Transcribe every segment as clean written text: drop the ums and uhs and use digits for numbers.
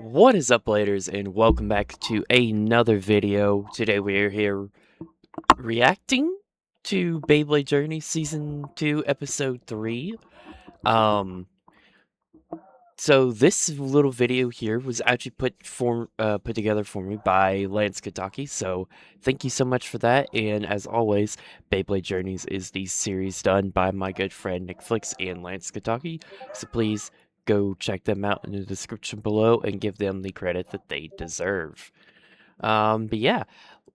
What is up, Bladers, and welcome back to another video. Today we are here reacting to Beyblade Journey Season 2, Episode 3. Um, so this little video here was actually put together for me by Lance Kataki, so thank you so much for that, and as always, Beyblade Journeys is the series done by my good friend Nick Flix and Lance Kataki, so please go check them out in the description below and give them the credit that they deserve. But yeah,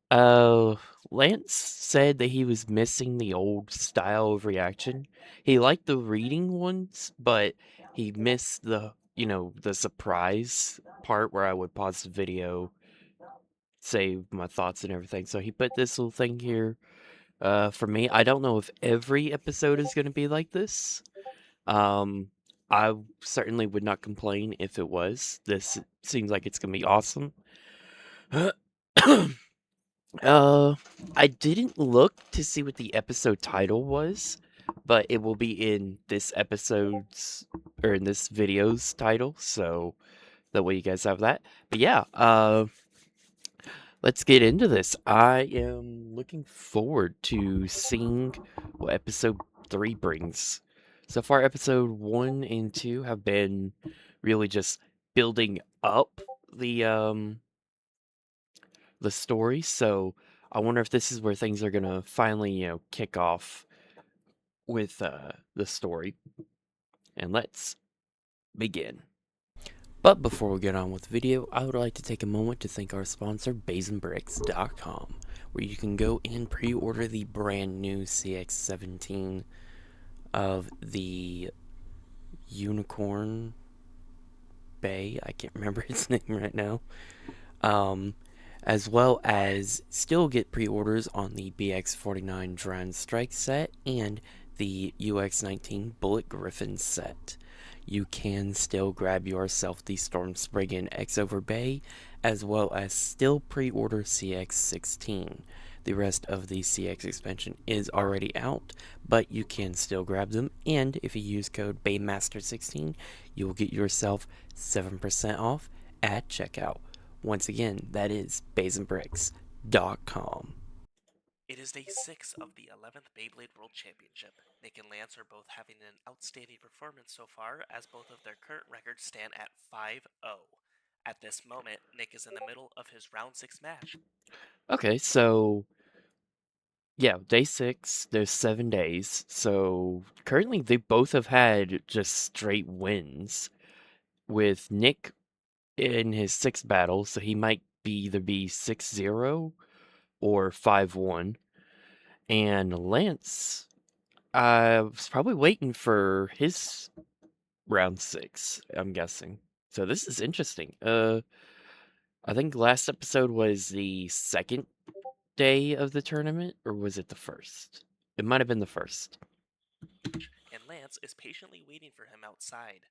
uh, Lance said that he was missing the old style of reaction. He liked the reading ones, but he missed the surprise part where I would pause the video, say my thoughts and everything. So he put this little thing here, for me. I don't know if every episode is going to be like this. Um, I certainly would not complain if it was. This seems like it's going to be awesome. Uh, I didn't look to see what the episode title was, but it will be in this episode's or in this video's title, so that way you guys have that. But yeah, let's get into this. I am looking forward to seeing what episode 3 brings. So far, episode 1 and 2 have been really just building up the story, so I wonder if this is where things are gonna finally, kick off with the story. And let's begin. But before we get on with the video, I would like to take a moment to thank our sponsor, BeysandBricks.com, where you can go and pre-order the brand new CX-17 of the Unicorn Bay. I can't remember its name right now. As well as still get pre-orders on the BX-49 Drone Strike set and the UX-19 Bullet Griffin set. You can still grab yourself the Storm Spriggan X over Bay, as well as still pre-order CX-16. The rest of the CX expansion is already out, but you can still grab them, and if you use code BAYMASTER16, you will get yourself 7% off at checkout. Once again, that is BeysandBricks.com. It is day 6 of the 11th Beyblade World Championship. Nick and Lance are both having an outstanding performance so far, as both of their current records stand at 5-0. At this moment, Nick is in the middle of his round 6 match. Okay, so yeah, day 6, there's 7 days. So currently they both have had just straight wins, with Nick in his 6th battle, so he might either be 6-0 or 5-1. And Lance, I was probably waiting for his round 6, I'm guessing. So this is interesting. I think last episode was the second day of the tournament, or was it the first? It might have been the first. And Lance is patiently waiting for him outside.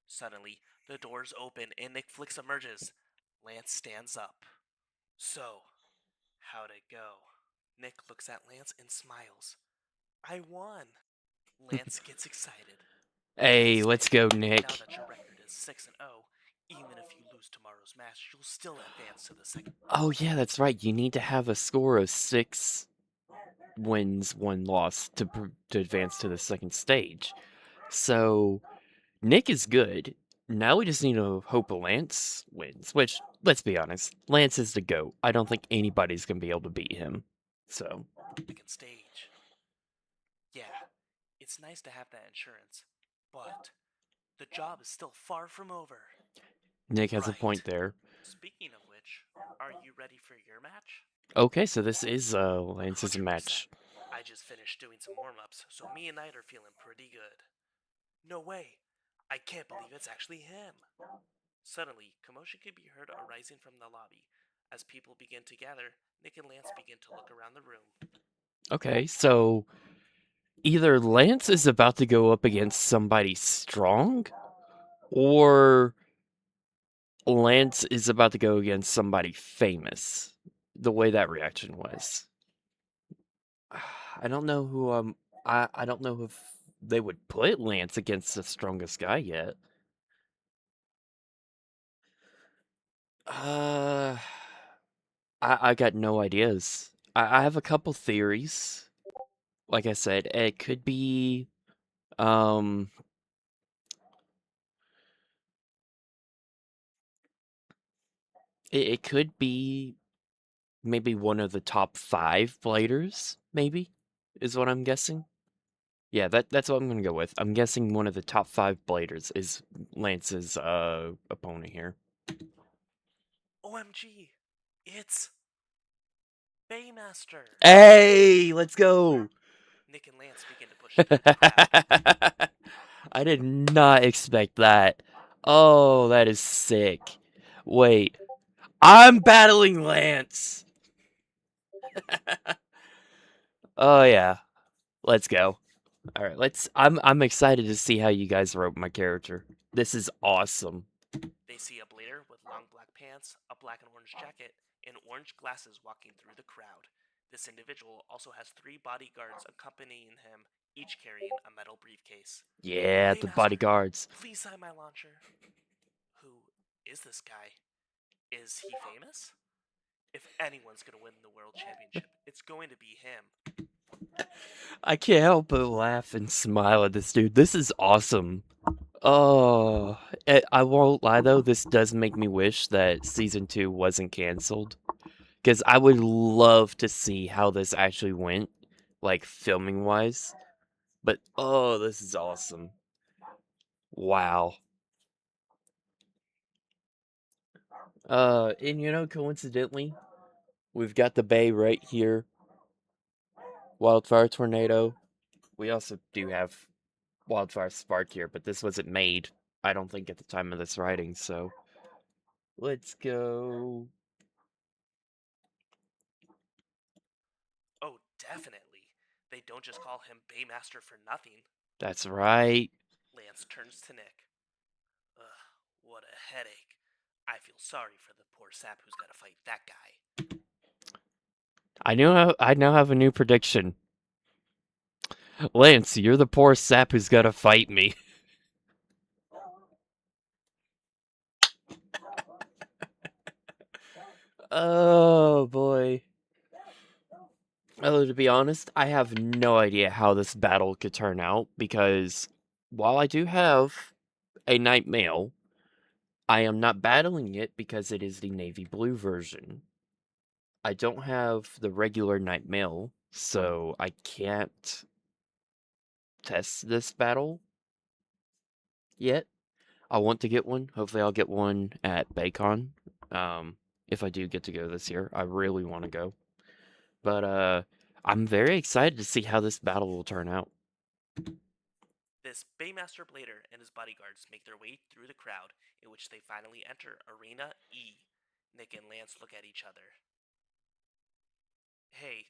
Suddenly, the doors open and Nick Flix emerges. Lance stands up. So, how'd it go? Nick looks at Lance and smiles. I won! Lance gets excited. Hey, Nice let's Nick. go, Now Nick. that your record is 6-0, even if you lose tomorrow's match, you'll still advance to the second. Oh, yeah, that's right. You need to have a score of 6 wins, 1 loss to advance to the second stage. So, Nick is good. Now we just need to hope Lance wins, which, let's be honest, Lance is the GOAT. I don't think anybody's going to be able to beat him. So, Second stage. Yeah, it's nice to have that insurance, but the job is still far from over. Nick has a Right. point there. Speaking of which, are you ready for your match? Okay, so this is Lance's 100%. match. I just finished doing some warm ups, so me and Knight are feeling pretty good. No way! I can't believe it's actually him! Suddenly, commotion can be heard arising from the lobby. As people begin to gather, Nick and Lance begin to look around the room. Okay, so either Lance is about to go up against somebody strong, or Lance is about to go against somebody famous. The way that reaction was. I don't know who I don't know if they would put Lance against the strongest guy yet. Uh, I got no ideas. I have a couple theories. Like I said, it could be um it could be maybe one of the top 5 bladers, maybe, is what I'm guessing. Yeah, that's what I'm gonna go with. I'm guessing one of the top 5 bladers is Lance's opponent here. OMG! It's Baymaster! Hey, let's go. Nick and Lance begin to push through the crowd. I did not expect that. Oh, that is sick. Wait, I'm battling Lance. Oh yeah, let's go. All right, let's. I'm excited to see how you guys wrote my character. This is awesome. They see a blader with long black pants, a black and orange jacket, and orange glasses walking through the crowd. This individual also has 3 bodyguards accompanying him, each carrying a metal briefcase. Yeah, the Baymaster, bodyguards. please sign my launcher. Who is this guy? Is he famous? If anyone's gonna win the world championship, it's going to be him. I can't help but laugh and smile at this dude. This is awesome. Oh, I won't lie though. This does make me wish that season 2 wasn't canceled. Because I would love to see how this actually went, like filming wise. But oh, this is awesome. Wow. And coincidentally, we've got the bay right here. Wildfire tornado. We also do have wildfire spark here, but this wasn't made, I don't think, at the time of this writing, so let's go. Oh, definitely. They don't just call him Baymaster for nothing. That's right. Lance turns to Nick. Ugh, what a headache. I feel sorry for the poor sap who's gotta fight that guy. I now have a new prediction. Lance, you're the poor sap who's gotta fight me. Oh boy. Oh, to be honest, I have no idea how this battle could turn out because while I do have a night mail, I am not battling it because it is the navy blue version. I don't have the regular night mail, so I can't test this battle yet. I want to get one. Hopefully, I'll get one at Baycon. If I do get to go this year, I really want to go. But I'm very excited to see how this battle will turn out. This Baymaster Blader and his bodyguards make their way through the crowd, in which they finally enter Arena E. Nick and Lance look at each other. Hey,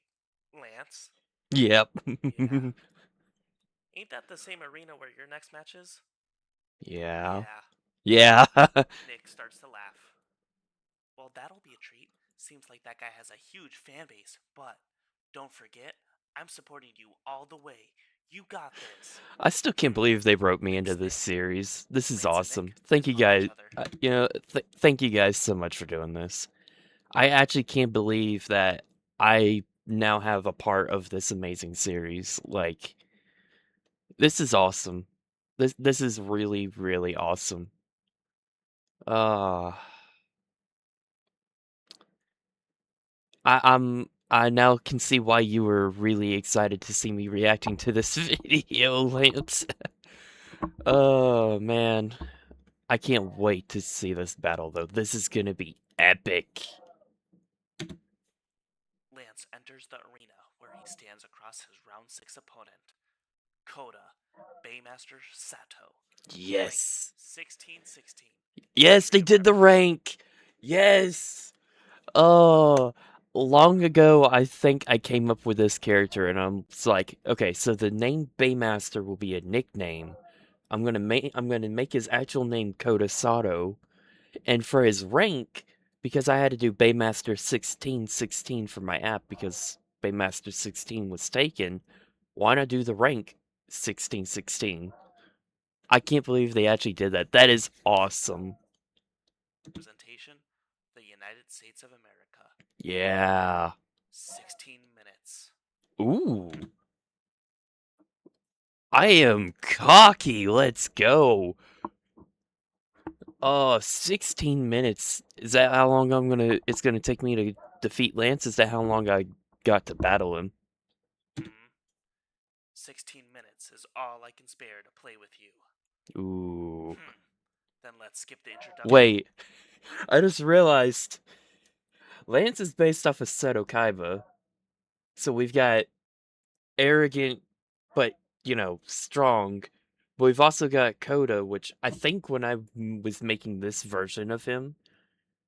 Lance? Yep. Yeah. Ain't that the same arena where your next match is? Yeah. Yeah. Yeah. Nick starts to laugh. Well, that'll be a treat. Seems like that guy has a huge fan base, but don't forget, I'm supporting you all the way. You got this. I still can't believe they wrote me Nick into this sniffs. series. This is Lance and awesome. Nick Thank fist you bump each guys. other. Thank you guys so much for doing this. I actually can't believe that I now have a part of this amazing series. Like, this is awesome. This is really, really awesome. Uh I now can see why you were really excited to see me reacting to this video, Lance. Oh man. I can't wait to see this battle though. This is gonna be epic. Lance enters the arena where he stands across his round 6 opponent, Koda, Baymaster Sato, rank Yes. 1616. Yes, History they of did the preparation. rank. Yes. Oh, long ago, I think I came up with this character, and I'm just like, okay, so the name Baymaster will be a nickname. I'm gonna make his actual name Koda Sato, and for his rank, because I had to do Baymaster 1616 for my app because Baymaster 16 was taken. Why not do the rank 1616? I can't believe they actually did that. That is awesome. Presentation. The United States of America. Yeah. 16 minutes. Ooh. I am cocky. Let's go. 16 minutes. Is that how long it's gonna take me to defeat Lance? Is that how long I got to battle him? Hmm. 16 minutes is all I can spare to play with you. Ooh. Hmm. Then let's skip the introduction. Wait. I just realized Lance is based off of Seto Kaiba. So we've got arrogant, but, strong. But we've also got Koda, which I think when I was making this version of him,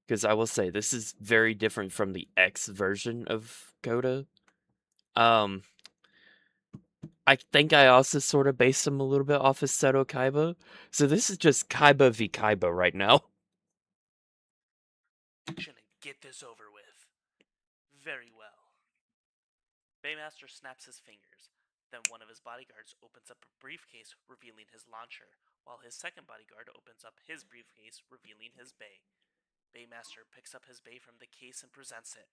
because I will say this is very different from the X version of Koda. Um, I think I also sort of based him a little bit off of Seto Kaiba. So this is just Kaiba v Kaiba right now. Action and get this over with. Very well. Baymaster snaps his fingers. Then one of his bodyguards opens up a briefcase, revealing his launcher, while his second bodyguard opens up his briefcase, revealing his bay. Baymaster picks up his bay from the case and presents it.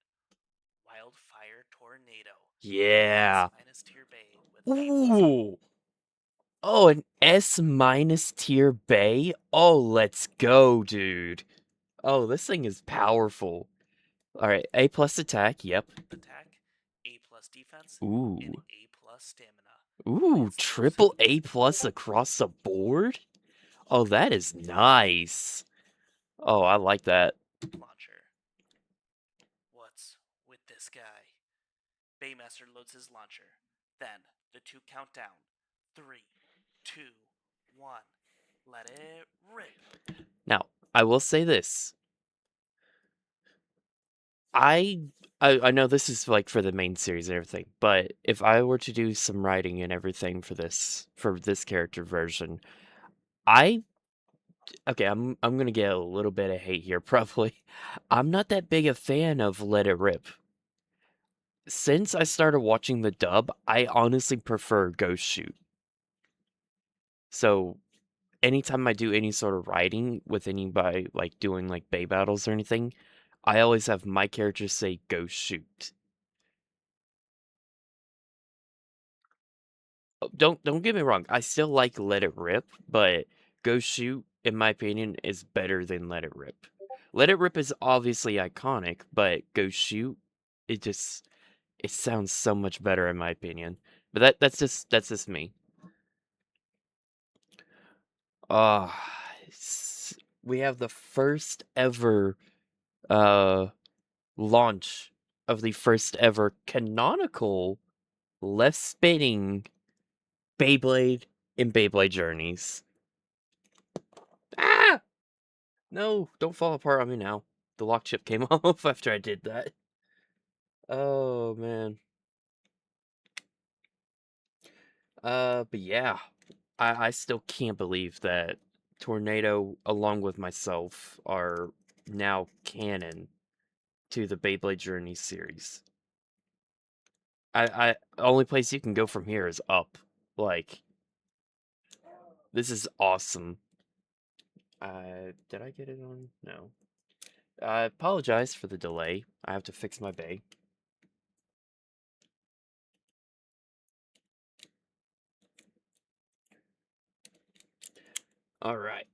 Wildfire Tornado. An S Yeah. minus tier bay with A plus. Ooh. Oh, an S minus tier Bay? Oh, let's go, dude. Oh, this thing is powerful. Alright, A plus attack, yep. Attack, A plus defense, and Ooh. A plus stamina. Ooh, Lance loads triple A plus across the board? Oh, that is nice. Oh, I like that. launcher. What's with this guy? Baymaster loads his launcher. Then the two count down. 3, 2, 1. Let it rip. Now, I will say this. I know this is like for the main series and everything, but if I were to do some writing and everything for this character version, I okay, I'm gonna get a little bit of hate here probably. I'm not that big a fan of Let It Rip. Since I started watching the dub, I honestly prefer Ghost Shoot. So anytime I do any sort of writing with anybody like doing like Bay battles or anything, I always have my characters say Ghost Shoot. Don't get me wrong. I still like Let It Rip, but Go Shoot, in my opinion, is better than Let It Rip. Let It Rip is obviously iconic, but Go Shoot, it sounds so much better in my opinion. But that's just me. Uh we have the first ever uh launch of the first ever canonical left spinning Beyblade in Beyblade Journeys. Ah! No, don't fall apart on me now. The lock chip came off after I did that. Oh man. But yeah, I still can't believe that Tornado, along with myself, are now canon to the Beyblade Journey series. Only place you can go from here is up. Like, this is awesome. Did I get it on? No. I apologize for the delay. I have to fix my bay. All right.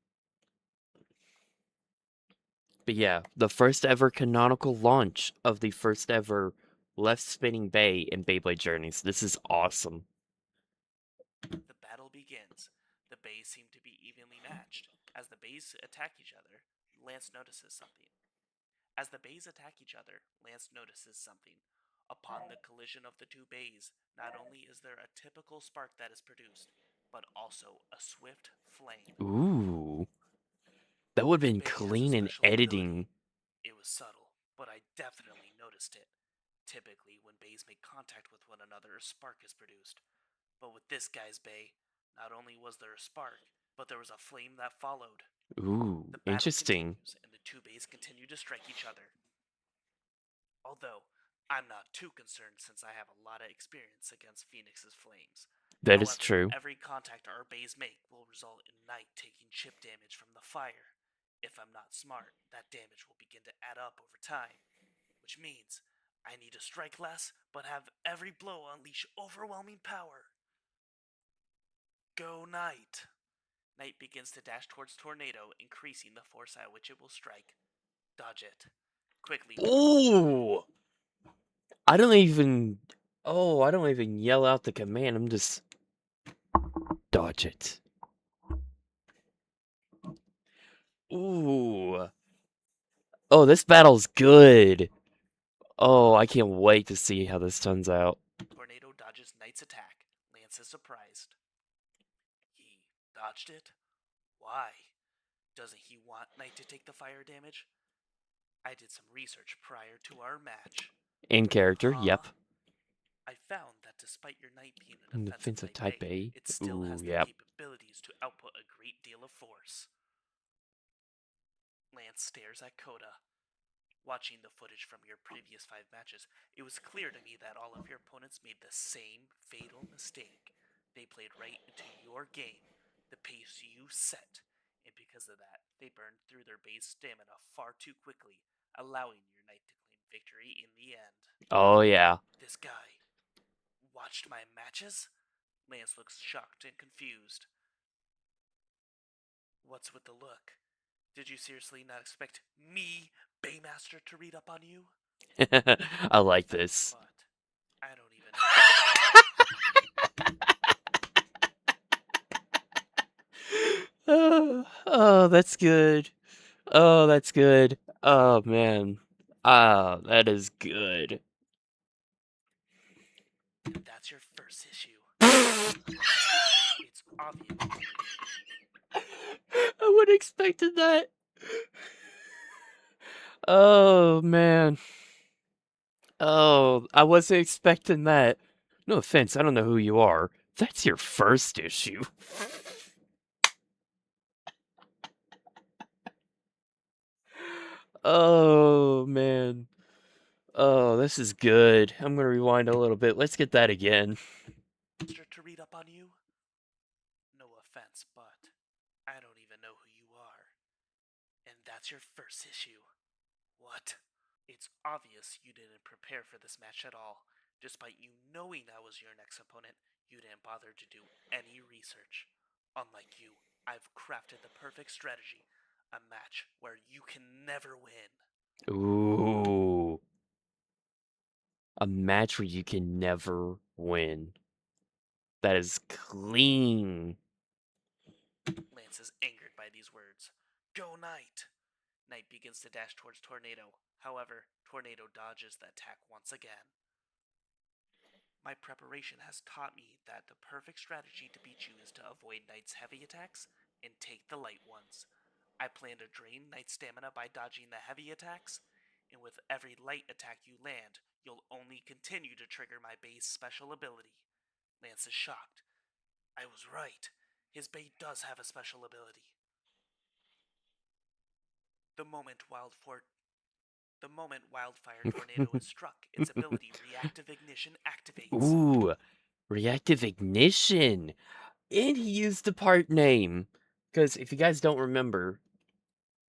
But yeah, the first ever canonical launch of the first ever left spinning bay in Beyblade Journeys. This is awesome. The battle begins. The bays seem to be evenly matched. As the bays attack each other, Lance notices something. As the bays attack each other, Lance notices something. Upon the collision of the two bays, not only is there a typical spark that is produced, but also a swift flame. Ooh. That would have This been bay has a clean in special ability. editing. It was subtle, but I definitely noticed it. Typically, when bays make contact with one another, a spark is produced. But with this guy's bay, not only was there a spark, but there was a flame that followed. Ooh, The battle interesting. continues, and the two bays continue to strike each other. Although, I'm not too concerned since I have a lot of experience against Phoenix's flames. That is However, true. every contact our bays make will result in Knight taking chip damage from the fire. If I'm not smart, that damage will begin to add up over time, which means I need to strike less but have every blow unleash overwhelming power. Go Knight! Knight begins to dash towards Tornado, increasing the force at which it will strike. Dodge it. Quickly. Ooh! I don't even... Oh, I don't even yell out the command. I'm just... Dodge it. Ooh. Oh, this battle's good. Oh, I can't wait to see how this turns out. Tornado dodges Knight's attack. Lance is surprised. He dodged it? Why? Doesn't he want Knight to take the fire damage? I did some research prior to our match. In character, Huh? yep. I found that despite your Knight being a defensive Defensive type type A, A. it still Ooh, has the yep. capabilities to output a great deal of force. Lance stares at Koda. Watching the footage from your previous 5 matches, it was clear to me that all of your opponents made the same fatal mistake. They played right into your game, the pace you set, and because of that, they burned through their base stamina far too quickly, allowing your Knight to claim victory in the end. Oh, yeah. This guy watched my matches? Lance looks shocked and confused. What's with the look? Did you seriously not expect me, Baymaster, to read up on you? I like this. But I don't even Oh, that's good. Oh, that's good. Oh, man. Ah, that is good. And that's your first issue. I What? It's obvious. would have expected that. Oh, man. Oh, I wasn't expecting that. No offense, I don't know who you are. That's your first issue. Oh, man. Oh, this is good. I'm gonna rewind a little bit. Let's get that again. To read up on you? No offense, but I don't even know who you are. And that's your first issue. What? It's obvious you didn't prepare for this match at all. Despite you knowing I was your next opponent, you didn't bother to do any research. Unlike you, I've crafted the perfect strategy. A match where you can never win. Ooh. A match where you can never win. That is clean. Lance is angered by these words. Go Knight! Knight begins to dash towards Tornado. However, Tornado dodges the attack once again. My preparation has taught me that the perfect strategy to beat you is to avoid Knight's heavy attacks and take the light ones. I plan to drain Knight's stamina by dodging the heavy attacks, and with every light attack you land, you'll only continue to trigger my Beys special ability. Lance is shocked. I was right. His Bey does have a special ability. The moment Wildfire Tornado is struck, its ability Reactive Ignition activates. Ooh, reactive ignition. And he used the part name. Because if you guys don't remember,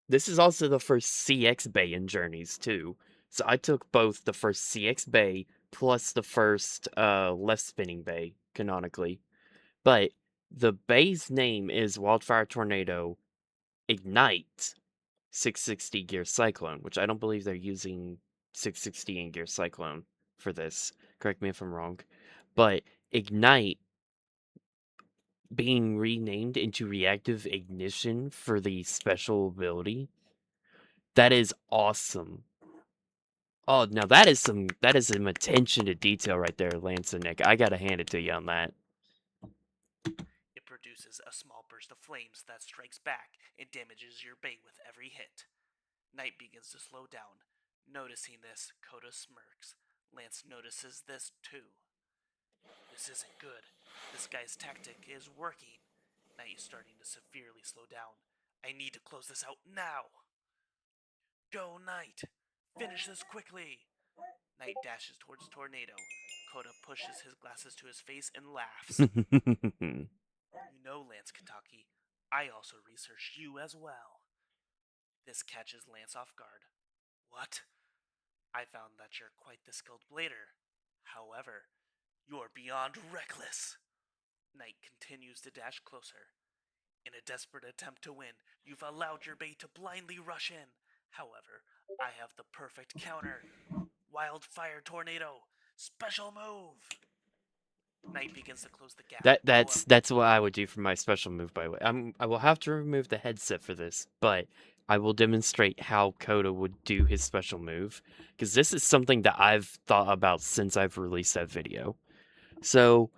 this is also the first CX Bay in Journeys, too. So I took both the first CX Bay plus the first left spinning bay, canonically. But the bay's name is Wildfire Tornado Ignite 660 Gear Cyclone, which I don't believe they're using 660 in Gear Cyclone for this. Correct me if I'm wrong. But Ignite being renamed into Reactive Ignition for the special ability, that is awesome. Oh, now that is some attention to detail right there, Lance and Nick. I gotta hand it to you on that. It produces a small burst of flames that strikes back and damages your Bey with every hit. Knight begins to slow down. Noticing this, Koda smirks. Lance notices this too. This isn't good. This guy's tactic is working. Knight is starting to severely slow down. I need to close this out now. Go, Knight! Finish this quickly! Knight dashes towards Tornado. Koda pushes his glasses to his face and laughs. You know, Lance Kataki, I also researched you as well. This catches Lance off guard. What? I found that you're quite the skilled blader. However, you're beyond reckless. Knight continues to dash closer. In a desperate attempt to win, you've allowed your bait to blindly rush in. However, I have the perfect counter. Wildfire Tornado. Special move. Knight begins to close the gap. That's what I would do for my special move. By the way, I will have to remove the headset for this, but I will demonstrate how Koda would do his special move because this is something that I've thought about since I've released that video. So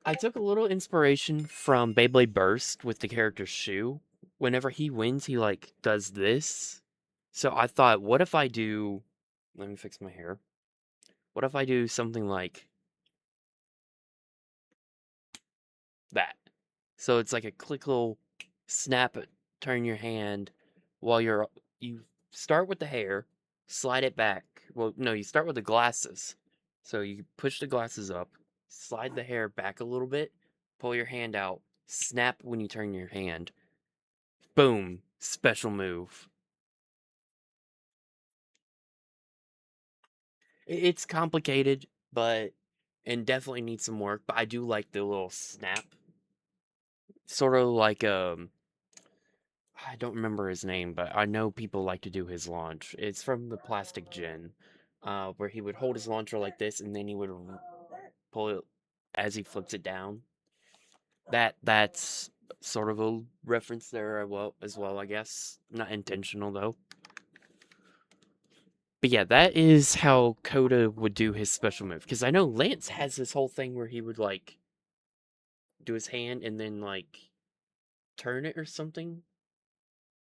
I took a little inspiration from Beyblade Burst with the character Shu. Whenever he wins, he like does this. So I thought, what if I do? Let me fix my hair. What if I do something like that? So it's like a quick little snap it, turn your hand while you start with the hair, slide it back. Well, no, you start with the glasses. So you push the glasses up, slide the hair back a little bit, pull your hand out, snap when you turn your hand. Boom, special move. It's complicated, but and definitely needs some work, but I do like the little snap. Sort of like I don't remember his name, but I know people like to do his launch. It's from the Plastic Gen, where he would hold his launcher like this, and then he would pull it as he flips it down. That's sort of a reference there, as well, I guess. Not intentional though. But yeah, that is how Koda would do his special move. Because I know Lance has this whole thing where he would like do his hand and then like turn it or something.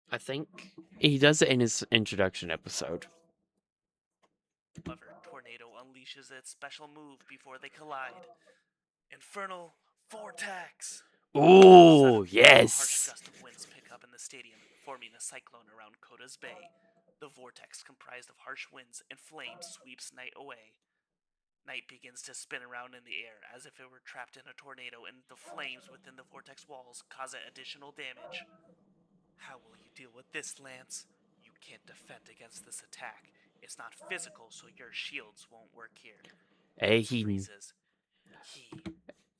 I think he does it in his introduction episode. However, Tornado unleashes its special move before they collide. Infernal Vortex! Oh, Suddenly, a harsh yes. gust of winds pick up in the stadium, forming a cyclone around Koda's Bay. The vortex, comprised of harsh winds and flames, sweeps Knight away. Knight begins to spin around in the air as if it were trapped in a tornado, and the flames within the vortex walls cause it additional damage. How will you deal with this, Lance? You can't defend against this attack. It's not physical, so your shields won't work here. Hey, Lance freezes.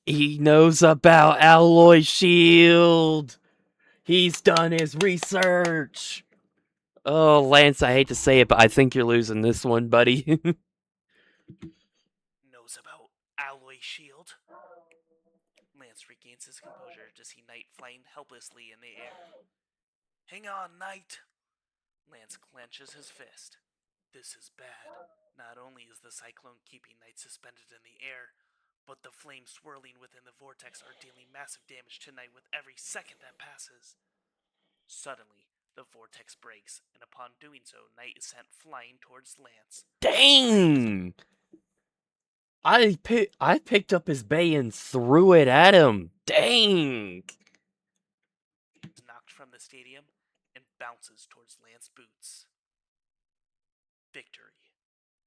he knows about Alloy Shield. He's done his research. Oh, Lance, I hate to say it, but I think you're losing this one, buddy. Knows about Alloy Shield? Lance regains his composure to see Knight flying helplessly in the air. Hang on, Knight! Lance clenches his fist. This is bad. Not only is the cyclone keeping Knight suspended in the air, but the flames swirling within the vortex are dealing massive damage to Knight with every second that passes. Suddenly, the vortex breaks, and upon doing so, Knight is sent flying towards Lance. Dang! I picked up his bay and threw it at him. Dang! Is knocked from the stadium and bounces towards Lance's boots. Victory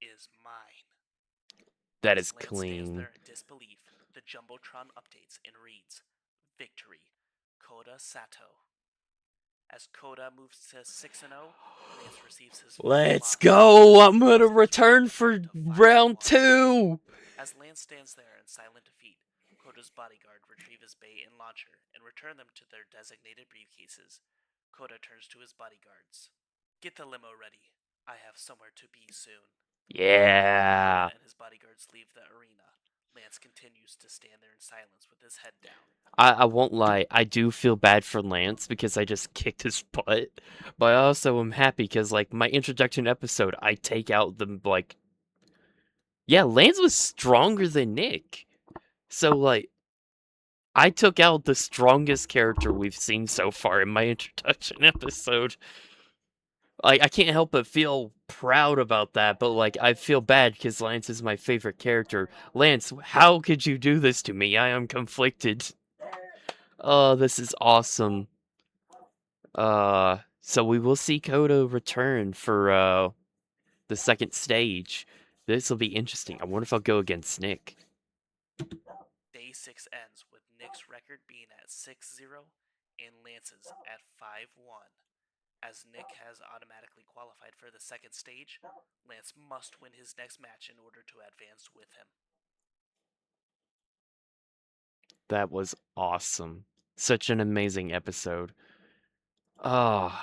is mine. That As is Lance stands clean. there in disbelief, the Jumbotron updates and reads, Victory, Koda Sato. As Koda moves to 6-0, Lance receives his first Let's loss. go! I'm gonna His return return for to 5-1. round 2! As Lance stands there in silent defeat, Koda's bodyguard retrieve his bait and launcher and return them to their designated briefcases. Koda turns to his bodyguards. Get the limo ready. I have somewhere to be soon. Yeah. Koda and his bodyguards leave the arena. Lance continues to stand there in silence with his head down. I won't lie, I do feel bad for Lance because I just kicked his butt, but I also am happy because, like, my introduction episode, I take out the, like, yeah, Lance was stronger than Nick. So, like, I took out the strongest character we've seen so far in my introduction episode. Like, I can't help but feel proud about that, but, like, I feel bad because Lance is my favorite character. Lance, how could you do this to me? I am conflicted. Oh, this is awesome. So we will see Kodo return for, the second stage. This will be interesting. I wonder if I'll go against Nick. Day 6 ends with Nick's record being at 6-0 and Lance's at 5-1. As Nick has automatically qualified for the second stage, Lance must win his next match in order to advance with him. That was awesome. Such an amazing episode. Oh,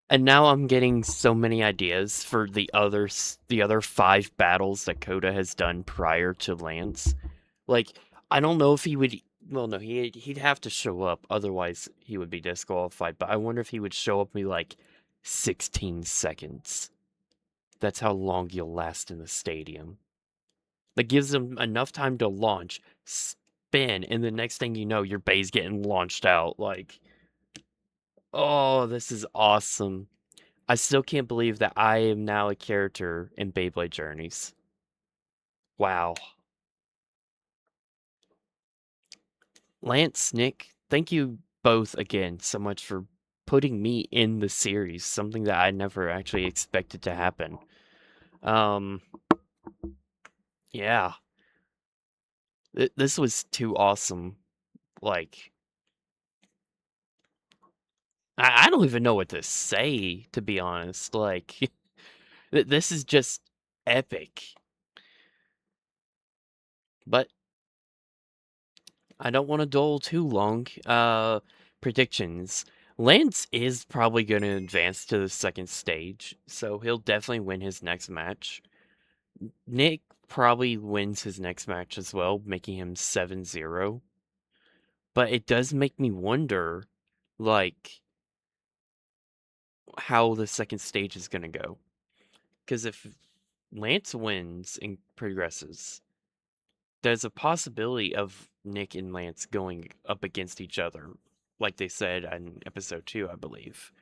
and now I'm getting so many ideas for the other 5 battles that Koda has done prior to Lance. Like, I don't know if he would. Well, no, he'd have to show up, otherwise he would be disqualified. But I wonder if he would show up in like 16 seconds. That's how long you'll last in the stadium. That gives him enough time to launch, spin, and the next thing you know, your Beys getting launched out. Like, oh, this is awesome. I still can't believe that I am now a character in Beyblade Journeys. Wow. Lance, Nick, thank you both again so much for putting me in the series, something that I never actually expected to happen. Um, yeah, this was too awesome. Like, I don't even know what to say, to be honest. Like, this is just epic. But I don't want to dwell too long. Predictions. Lance is probably going to advance to the second stage, so he'll definitely win his next match. Nick probably wins his next match as well, making him 7-0. But it does make me wonder, like, how the second stage is going to go. Because if Lance wins and progresses, there's a possibility of Nick and Lance going up against each other, like they said in episode 2, I believe,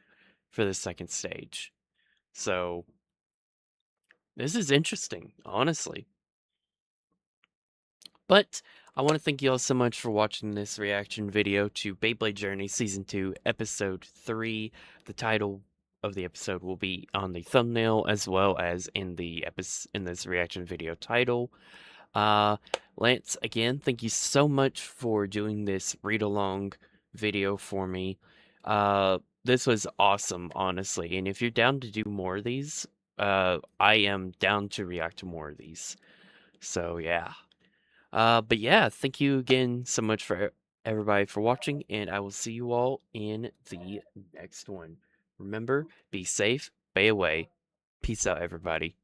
for the second stage. So, this is interesting, honestly. But I want to thank you all so much for watching this reaction video to Beyblade Journey Season 2, Episode 3. The title of the episode will be on the thumbnail as well as in this reaction video title. Lance, again, thank you so much for doing this read-along video for me. This was awesome, honestly, and if you're down to do more of these, I am down to react to more of these. So, yeah. But yeah, thank you again so much for everybody for watching, and I will see you all in the next one. Remember, be safe, stay away. Peace out, everybody.